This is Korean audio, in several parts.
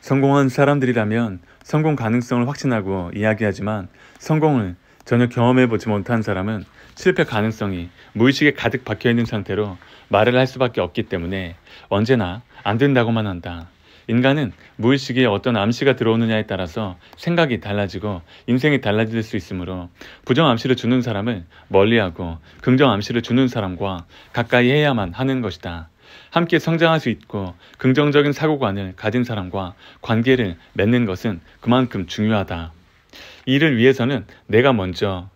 성공한 사람들이라면 성공 가능성을 확신하고 이야기하지만 성공을 전혀 경험해보지 못한 사람은 실패 가능성이 무의식에 가득 박혀있는 상태로 말을 할 수밖에 없기 때문에 언제나 안 된다고만 한다. 인간은 무의식에 어떤 암시가 들어오느냐에 따라서 생각이 달라지고 인생이 달라질 수 있으므로 부정 암시를 주는 사람을 멀리하고 긍정 암시를 주는 사람과 가까이 해야만 하는 것이다. 함께 성장할 수 있고 긍정적인 사고관을 가진 사람과 관계를 맺는 것은 그만큼 중요하다. 이를 위해서는 내가 먼저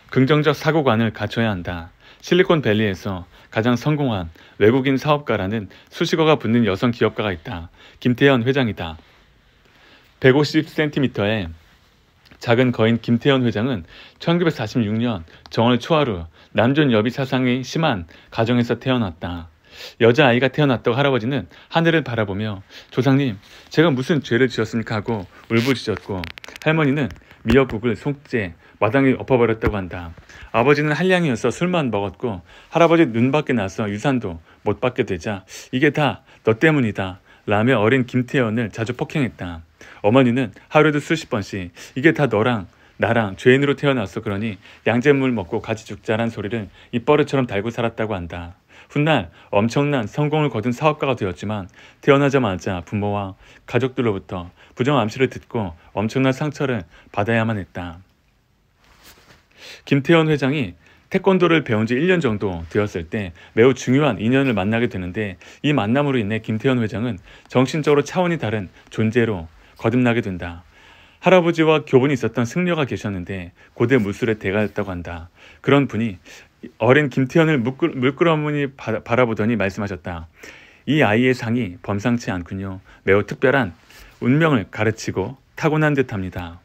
긍정적 사고관을 갖춰야 한다. 실리콘밸리에서 가장 성공한 외국인 사업가라는 수식어가 붙는 여성 기업가가 있다. 김태현 회장이다. 150cm의 작은 거인 김태현 회장은 1946년 정월 초하루 남존 여비 사상이 심한 가정에서 태어났다. 여자아이가 태어났다고 할아버지는 하늘을 바라보며 조상님, 제가 무슨 죄를 지었습니까 하고 울부짖었고 할머니는 미역국을 속죄 마당에 엎어버렸다고 한다. 아버지는 한량이어서 술만 먹었고 할아버지 눈 밖에 나서 유산도 못 받게 되자 이게 다 너 때문이다 라며 어린 김태현을 자주 폭행했다. 어머니는 하루에도 수십 번씩 이게 다 너랑 나랑 죄인으로 태어났어 그러니 양잿물 먹고 같이 죽자란 소리를 입버릇처럼 달고 살았다고 한다. 훗날 엄청난 성공을 거둔 사업가가 되었지만 태어나자마자 부모와 가족들로부터 부정 암시를 듣고 엄청난 상처를 받아야만 했다. 김태현 회장이 태권도를 배운 지 1년 정도 되었을 때 매우 중요한 인연을 만나게 되는데 이 만남으로 인해 김태현 회장은 정신적으로 차원이 다른 존재로 거듭나게 된다. 할아버지와 교분이 있었던 승려가 계셨는데 고대 무술의 대가였다고 한다. 그런 분이 어린 김태현을 물끄러미 바라보더니 말씀하셨다. 이 아이의 상이 범상치 않군요. 매우 특별한 운명을 가르치고 타고난 듯합니다.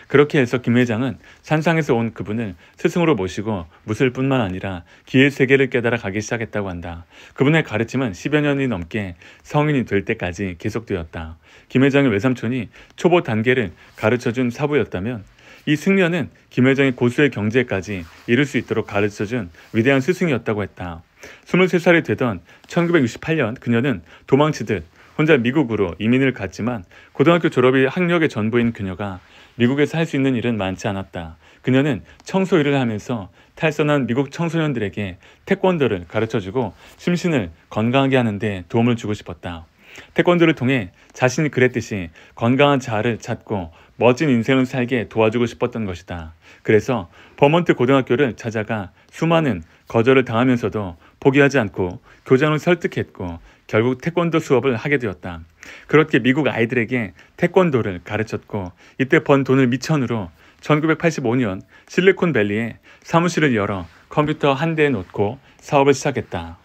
그렇게 해서 김 회장은 산상에서 온 그분을 스승으로 모시고 무술뿐만 아니라 기의 세계를 깨달아 가기 시작했다고 한다. 그분의 가르침은 10여 년이 넘게 성인이 될 때까지 계속되었다. 김 회장의 외삼촌이 초보 단계를 가르쳐준 사부였다면 이 승려는 김 회장의 고수의 경지까지 이룰 수 있도록 가르쳐준 위대한 스승이었다고 했다. 23살이 되던 1968년 그녀는 도망치듯 혼자 미국으로 이민을 갔지만 고등학교 졸업이 학력의 전부인 그녀가 미국에서 할 수 있는 일은 많지 않았다. 그녀는 청소 일을 하면서 탈선한 미국 청소년들에게 태권도를 가르쳐주고 심신을 건강하게 하는 데 도움을 주고 싶었다. 태권도를 통해 자신이 그랬듯이 건강한 자아를 찾고 멋진 인생을 살게 도와주고 싶었던 것이다. 그래서 버몬트 고등학교를 찾아가 수많은 거절을 당하면서도 포기하지 않고 교장을 설득했고 결국 태권도 수업을 하게 되었다. 그렇게 미국 아이들에게 태권도를 가르쳤고 이때 번 돈을 미천으로 1985년 실리콘밸리에 사무실을 열어 컴퓨터 한 대에 놓고 사업을 시작했다.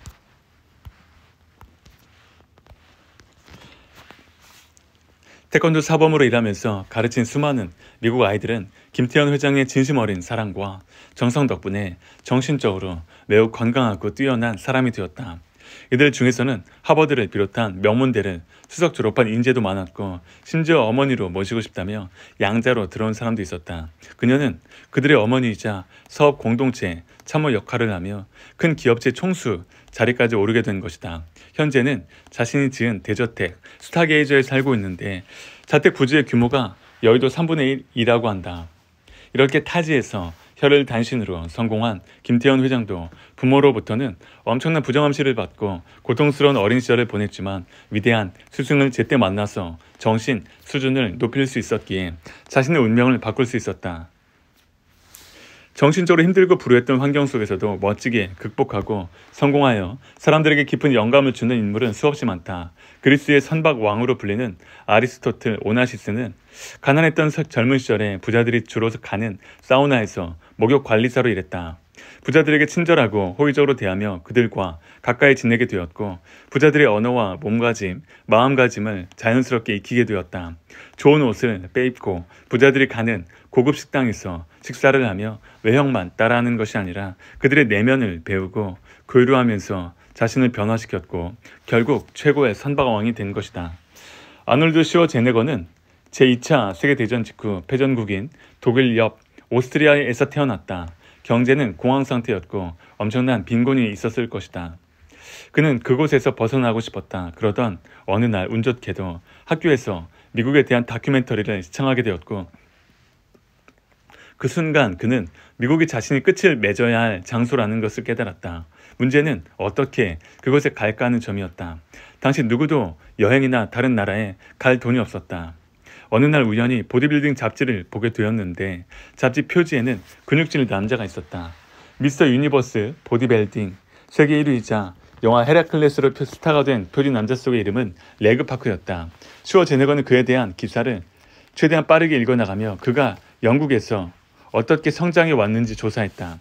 태권도 사범으로 일하면서 가르친 수많은 미국 아이들은 김태현 회장의 진심 어린 사랑과 정성 덕분에 정신적으로 매우 건강하고 뛰어난 사람이 되었다. 이들 중에서는 하버드를 비롯한 명문대를 수석 졸업한 인재도 많았고 심지어 어머니로 모시고 싶다며 양자로 들어온 사람도 있었다. 그녀는 그들의 어머니이자 사업 공동체 참모 역할을 하며 큰 기업체 총수 자리까지 오르게 된 것이다. 현재는 자신이 지은 대저택 스타게이저에 살고 있는데 자택 부지의 규모가 여의도 3분의 1이라고 한다. 이렇게 타지에서 혀를 단신으로 성공한 김태현 회장도 부모로부터는 엄청난 부정암시를 받고 고통스러운 어린 시절을 보냈지만 위대한 스승을 제때 만나서 정신 수준을 높일 수 있었기에 자신의 운명을 바꿀 수 있었다. 정신적으로 힘들고 불우했던 환경 속에서도 멋지게 극복하고 성공하여 사람들에게 깊은 영감을 주는 인물은 수없이 많다. 그리스의 선박 왕으로 불리는 아리스토틀 오나시스는 가난했던 젊은 시절에 부자들이 주로 가는 사우나에서 목욕 관리사로 일했다. 부자들에게 친절하고 호의적으로 대하며 그들과 가까이 지내게 되었고 부자들의 언어와 몸가짐, 마음가짐을 자연스럽게 익히게 되었다. 좋은 옷을 빼입고 부자들이 가는 고급 식당에서 식사를 하며 외형만 따라하는 것이 아니라 그들의 내면을 배우고 교류하면서 자신을 변화시켰고 결국 최고의 선박왕이 된 것이다. 아놀드 슈워제네거는 제2차 세계대전 직후 패전국인 독일 옆 오스트리아에서 태어났다. 경제는 공황 상태였고 엄청난 빈곤이 있었을 것이다. 그는 그곳에서 벗어나고 싶었다. 그러던 어느 날 운 좋게도 학교에서 미국에 대한 다큐멘터리를 시청하게 되었고 그 순간 그는 미국이 자신이 끝을 맺어야 할 장소라는 것을 깨달았다. 문제는 어떻게 그곳에 갈까 하는 점이었다. 당시 누구도 여행이나 다른 나라에 갈 돈이 없었다. 어느 날 우연히 보디빌딩 잡지를 보게 되었는데 잡지 표지에는 근육질 남자가 있었다. 미스터 유니버스 보디빌딩 세계 1위이자 영화 헤라클레스로 스타가 된 표지 남자 속의 이름은 레그 파크였다. 슈워제네거는 그에 대한 기사를 최대한 빠르게 읽어나가며 그가 영국에서 어떻게 성장해 왔는지 조사했다.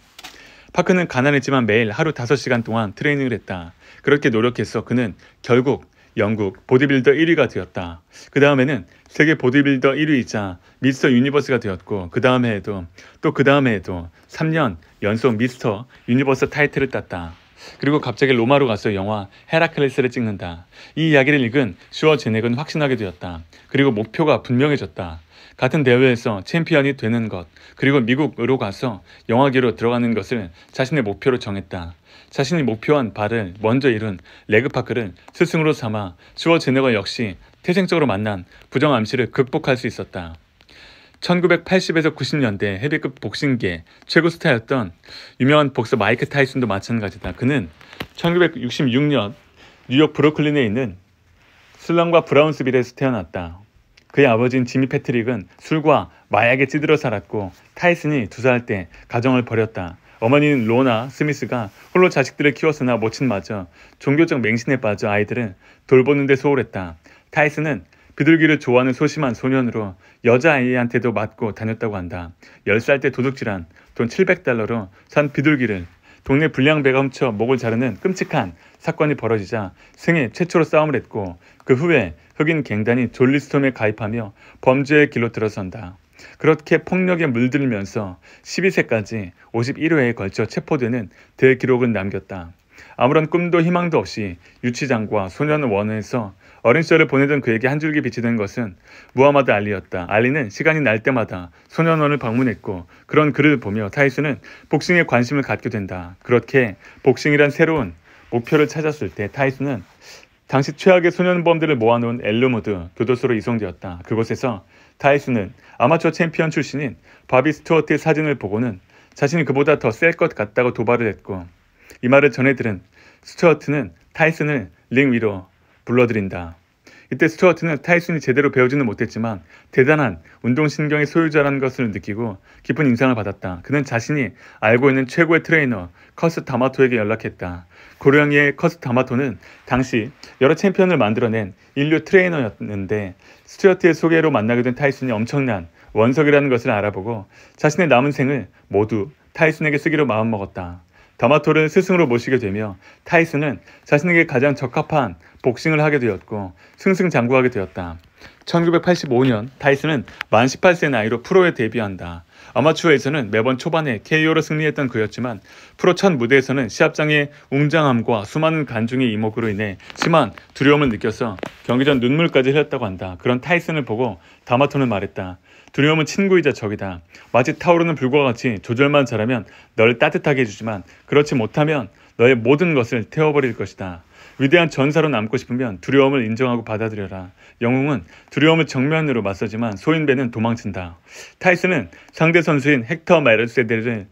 파크는 가난했지만 매일 하루 5시간 동안 트레이닝을 했다. 그렇게 노력해서 그는 결국 영국 보디빌더 1위가 되었다. 그 다음에는 세계 보디빌더 1위이자 미스터 유니버스가 되었고 그 다음 해에도 또 그 다음 해에도 3년 연속 미스터 유니버스 타이틀을 땄다. 그리고 갑자기 로마로 가서 영화 헤라클레스를 찍는다. 이 이야기를 읽은 슈워제네거는 확신하게 되었다. 그리고 목표가 분명해졌다. 같은 대회에서 챔피언이 되는 것, 그리고 미국으로 가서 영화계로 들어가는 것을 자신의 목표로 정했다. 자신이 목표한 바를 먼저 이룬 레그파크를 스승으로 삼아 슈워제네거 역시 태생적으로 만난 부정암시를 극복할 수 있었다. 1980에서 90년대 헤비급 복싱계 최고 스타였던 유명한 복서 마이크 타이슨도 마찬가지다. 그는 1966년 뉴욕 브루클린에 있는 슬럼과 브라운스빌에서 태어났다. 그의 아버지인 지미 패트릭은 술과 마약에 찌들어 살았고 타이슨이 2살 때 가정을 버렸다. 어머니는 로나 스미스가 홀로 자식들을 키웠으나 모친마저 종교적 맹신에 빠져 아이들을 돌보는 데 소홀했다. 타이슨은 비둘기를 좋아하는 소심한 소년으로 여자아이한테도 맞고 다녔다고 한다. 10살 때 도둑질한 돈 $700로 산 비둘기를 동네 불량배가 훔쳐 목을 자르는 끔찍한 사건이 벌어지자 생애 최초로 싸움을 했고 그 후에 흑인 갱단이 졸리스톰에 가입하며 범죄의 길로 들어선다. 그렇게 폭력에 물들면서 12세까지 51회에 걸쳐 체포되는 대기록을 남겼다. 아무런 꿈도 희망도 없이 유치장과 소년원에서 어린 시절을 보내던 그에게 한 줄기 빛이 된 것은 무하마드 알리였다. 알리는 시간이 날 때마다 소년원을 방문했고 그런 그를 보며 타이슨은 복싱에 관심을 갖게 된다. 그렇게 복싱이란 새로운 목표를 찾았을 때 타이슨은 당시 최악의 소년범들을 모아놓은 엘르무드 교도소로 이송되었다. 그곳에서 타이슨은 아마추어 챔피언 출신인 바비 스튜어트의 사진을 보고는 자신이 그보다 더 셀 것 같다고 도발을 했고 이 말을 전해 들은 스튜어트는 타이슨을 링 위로 불러들인다. 이때 스튜어트는 타이슨이 제대로 배우지는 못했지만 대단한 운동신경의 소유자라는 것을 느끼고 깊은 인상을 받았다. 그는 자신이 알고 있는 최고의 트레이너 커스 다마토에게 연락했다. 고령의 커스 다마토는 당시 여러 챔피언을 만들어낸 인류 트레이너였는데 스튜어트의 소개로 만나게 된 타이슨이 엄청난 원석이라는 것을 알아보고 자신의 남은 생을 모두 타이슨에게 쓰기로 마음먹었다. 다마토를 스승으로 모시게 되며 타이슨은 자신에게 가장 적합한 복싱을 하게 되었고 승승장구하게 되었다. 1985년 타이슨은 만 18세 나이로 프로에 데뷔한다. 아마추어에서는 매번 초반에 KO로 승리했던 그였지만 프로 첫 무대에서는 시합장의 웅장함과 수많은 관중의 이목으로 인해 심한 두려움을 느껴서 경기 전 눈물까지 흘렸다고 한다. 그런 타이슨을 보고 다마토는 말했다. 두려움은 친구이자 적이다. 마치 타오르는 불과 같이 조절만 잘하면 널 따뜻하게 해주지만 그렇지 못하면 너의 모든 것을 태워버릴 것이다. 위대한 전사로 남고 싶으면 두려움을 인정하고 받아들여라. 영웅은 두려움을 정면으로 맞서지만 소인배는 도망친다. 타이슨은 상대 선수인 헥터 메르세데를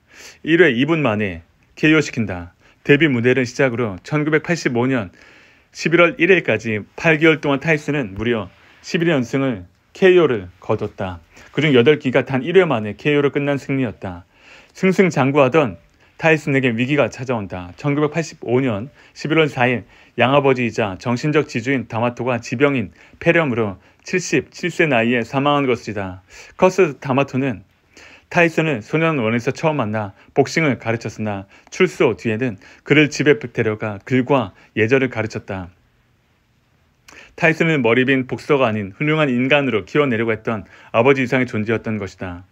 1회 2분 만에 KO시킨다. 데뷔 무대를 시작으로 1985년 11월 1일까지 8개월 동안 타이슨은 무려 11연승을 KO를 거뒀다. 그중 8기가 단 1회 만에 KO로 끝난 승리였다. 승승장구하던 타이슨에게 위기가 찾아온다. 1985년 11월 4일 양아버지이자 정신적 지주인 다마토가 지병인 폐렴으로 77세 나이에 사망한 것이다. 커스 다마토는 타이슨을 소년원에서 처음 만나 복싱을 가르쳤으나 출소 뒤에는 그를 집에 데려가 글과 예절을 가르쳤다. 타이슨은 머리 빈 복서가 아닌 훌륭한 인간으로 키워내려고 했던 아버지 이상의 존재였던 것이다.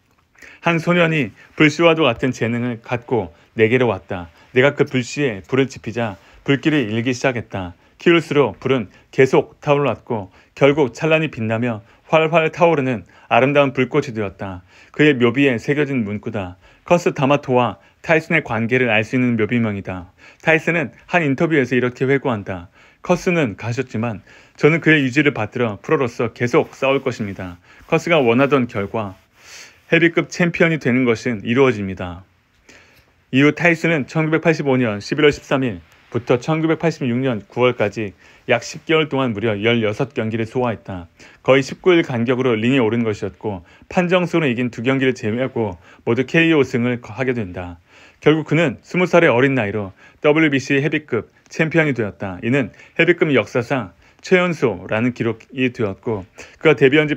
한 소년이 불씨와도 같은 재능을 갖고 내게로 왔다. 내가 그 불씨에 불을 지피자 불길이 일기 시작했다. 키울수록 불은 계속 타올랐고 결국 찬란히 빛나며 활활 타오르는 아름다운 불꽃이 되었다. 그의 묘비에 새겨진 문구다. 커스 다마토와 타이슨의 관계를 알 수 있는 묘비명이다. 타이슨은 한 인터뷰에서 이렇게 회고한다. 커스는 가셨지만 저는 그의 유지를 받들어 프로로서 계속 싸울 것입니다. 커스가 원하던 결과 헤비급 챔피언이 되는 것은 이루어집니다. 이후 타이슨은 1985년 11월 13일부터 1986년 9월까지 약 10개월 동안 무려 16경기를 소화했다. 거의 19일 간격으로 링에 오른 것이었고 판정승으로 이긴 2경기를 제외하고 모두 KO 승을 하게 된다. 결국 그는 20살의 어린 나이로 WBC 헤비급 챔피언이 되었다. 이는 헤비급 역사상 최연소라는 기록이 되었고 그가 데뷔한 지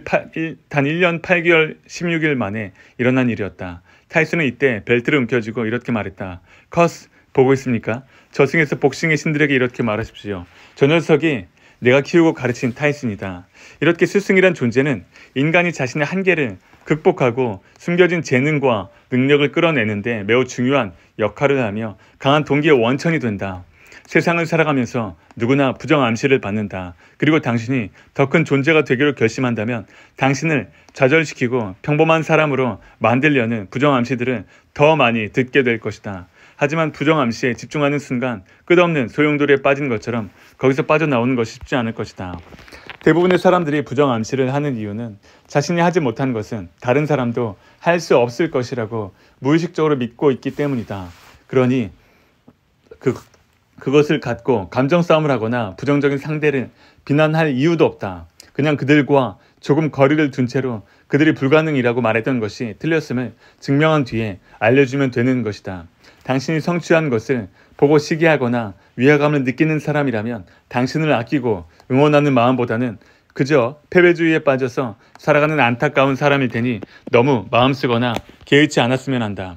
단 1년 8개월 16일 만에 일어난 일이었다. 타이슨은 이때 벨트를 움켜쥐고 이렇게 말했다. 커스 보고 있습니까? 저승에서 복싱의 신들에게 이렇게 말하십시오. 저 녀석이 내가 키우고 가르친 타이슨이다. 이렇게 스승이란 존재는 인간이 자신의 한계를 극복하고 숨겨진 재능과 능력을 끌어내는데 매우 중요한 역할을 하며 강한 동기의 원천이 된다. 세상을 살아가면서 누구나 부정암시를 받는다. 그리고 당신이 더 큰 존재가 되기로 결심한다면 당신을 좌절시키고 평범한 사람으로 만들려는 부정암시들을 더 많이 듣게 될 것이다. 하지만 부정암시에 집중하는 순간 끝없는 소용돌이에 빠진 것처럼 거기서 빠져나오는 것이 쉽지 않을 것이다. 대부분의 사람들이 부정암시를 하는 이유는 자신이 하지 못한 것은 다른 사람도 할 수 없을 것이라고 무의식적으로 믿고 있기 때문이다. 그러니 그것을 갖고 감정 싸움을 하거나 부정적인 상대를 비난할 이유도 없다. 그냥 그들과 조금 거리를 둔 채로 그들이 불가능이라고 말했던 것이 틀렸음을 증명한 뒤에 알려주면 되는 것이다. 당신이 성취한 것을 보고 시기하거나 위화감을 느끼는 사람이라면 당신을 아끼고 응원하는 마음보다는 그저 패배주의에 빠져서 살아가는 안타까운 사람일 테니 너무 마음 쓰거나 개의치 않았으면 한다.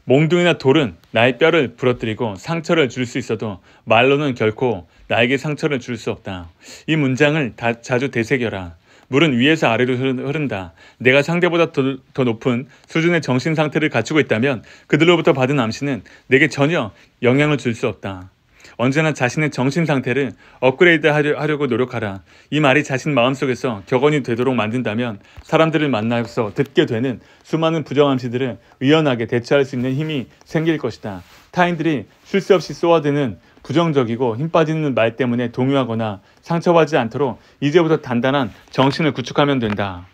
몽둥이나 돌은 나의 뼈를 부러뜨리고 상처를 줄 수 있어도 말로는 결코 나에게 상처를 줄 수 없다. 이 문장을 자주 되새겨라. 물은 위에서 아래로 흐른다. 내가 상대보다 더 높은 수준의 정신 상태를 갖추고 있다면 그들로부터 받은 암시는 내게 전혀 영향을 줄 수 없다. 언제나 자신의 정신 상태를 업그레이드 하려고 노력하라. 이 말이 자신 마음속에서 격언이 되도록 만든다면 사람들을 만나서 듣게 되는 수많은 부정암시들을 의연하게 대처할 수 있는 힘이 생길 것이다. 타인들이 쉴 새 없이 쏘아대는 부정적이고 힘 빠지는 말 때문에 동요하거나 상처받지 않도록 이제부터 단단한 정신을 구축하면 된다.